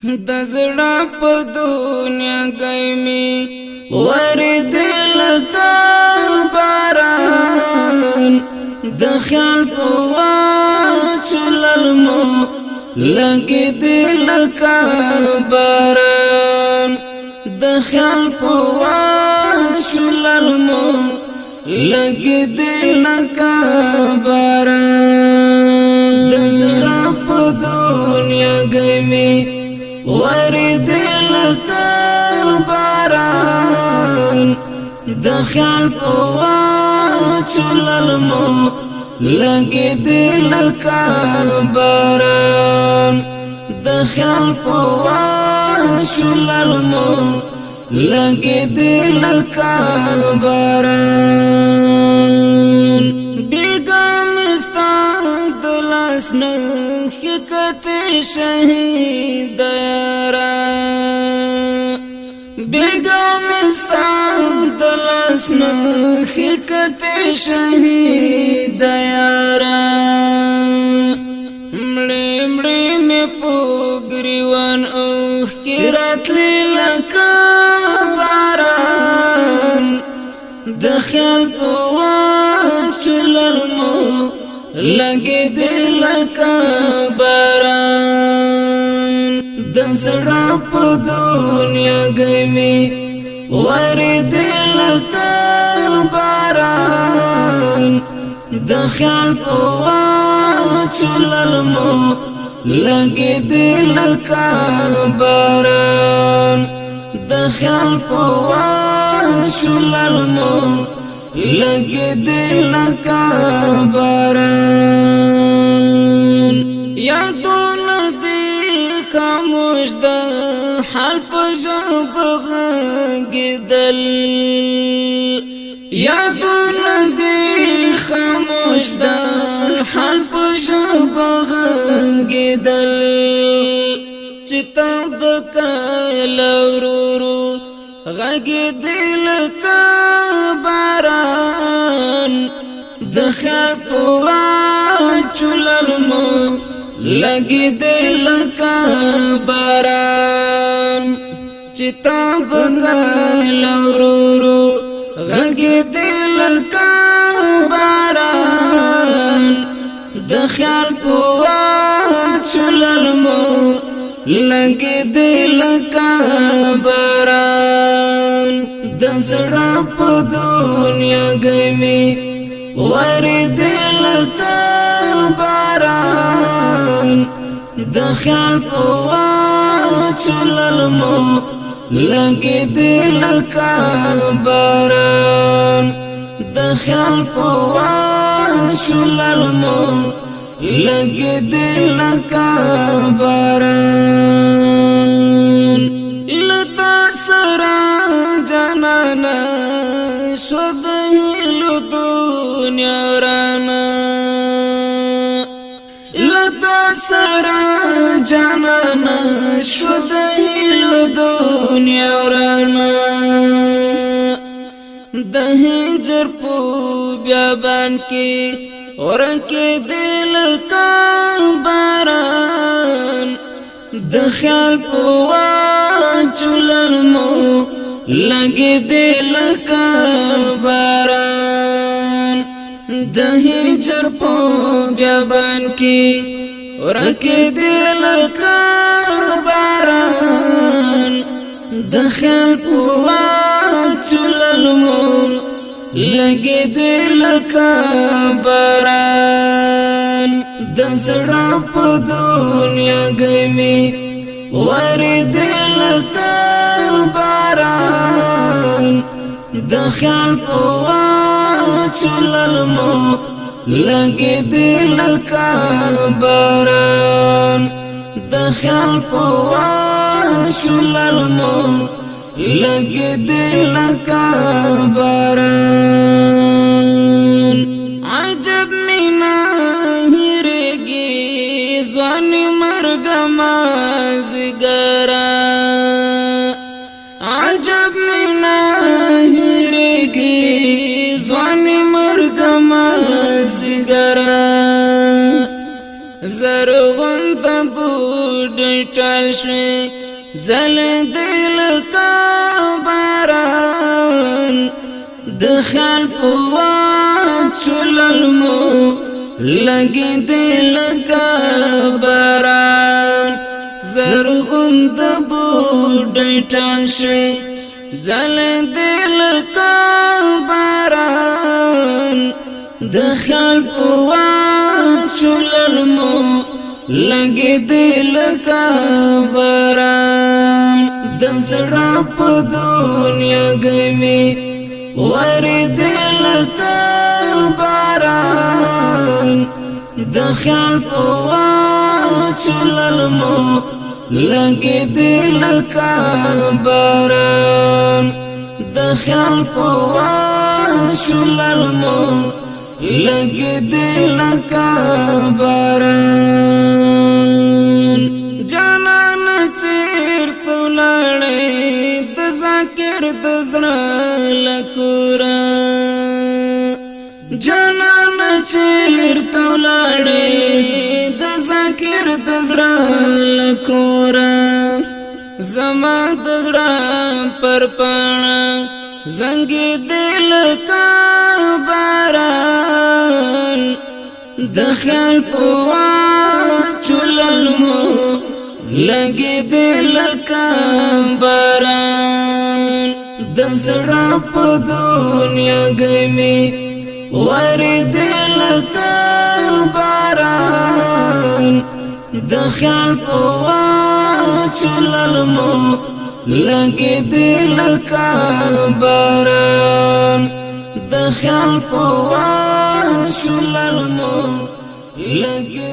د زړه په دنیا گئی ورد لکا باران د خیال په واچللمو لګي دل لکا باران د خیال په واچللمو لګي دل لکا باران د زړه په دنیا گئی ورد لکا باران د خیال په واچللمو لګي دل لکا باران د خیال په واچللمو لګي دل لکا باران بیگم استاد لاسنه حقیقت شهید یارا بیگم استاد لاسنه حقیقت شهید یارا مړې مړې مې پوګریوان اوخ کې راتلې لکه باران د خیال په واچللمو لګي دل لکه باران د زړه په دنیا گئی ورد لکه باران د خیال په واچللمو لګي دل لکه باران د خیال په واچللمو لګي دل لکه باران یادونه دي خاموش د حال په ژبه غږېدل یادونه دي خاموش د حال په ژبه غږېدل چې تا به کله ورورو غږېدل لکه باران د خیال په واچللمو لګي دل لکه باران چې تا به کله ورورو غږېدل لکه باران د خیال په واچللمو لګي دل لکه باران د زړه په دنیا گئی ورد لکه باران د خیال په واچللمو لګي دل لکه باران د خیال په واچللمو لګي دل لکه باران لتا سرا جانانا شود هیلو دنیا رانا لتا سرا جانانا شود هیلو دنیا رانا د هجر په بیابان کې ورکه دل کا باران د خیال په واچللمو لګي دل کا باران د هجر په بیابان کې ورکه دل کا باران د خیال په واچللمو لګي دل لکه باران د زړه په دنیا گئی ورد لکه باران د خیال په واچللمو لګي دل لکه باران د خیال په واچللمو لګي دل لکه باران عجب مینا هیرګي ځوان مرګ مازګرا عجب مینا هیرګي ځوان مرګ مازګرا زرغون د بوډ ټال شوي زل دل کا باران د خیال په واچولل مو لګي دل کا باران زرغون د بوډۍ ټال شوي زل دل کا باران د خیال په واچولل مو لګي دل کا باران د زړه په دنیا ګمي ور دل کا باران د خیال په واچولل مو لګي دل کا باران د خیال په واچولل مو لګي دل کا باران جانان چیرته لاړې د ذکر د زړه لکورا جانان چیرته لاړې د ذکر د زړه لکورا زما د زړه پر پاڼه زنګ دل کا باران د خیال په واچولل مو لګي دل کا باران د زړه په دنیا ګمي ور دل کا باران د خیال په واچولل مو لګي دل کا باران د خیال په واچولل مو لګي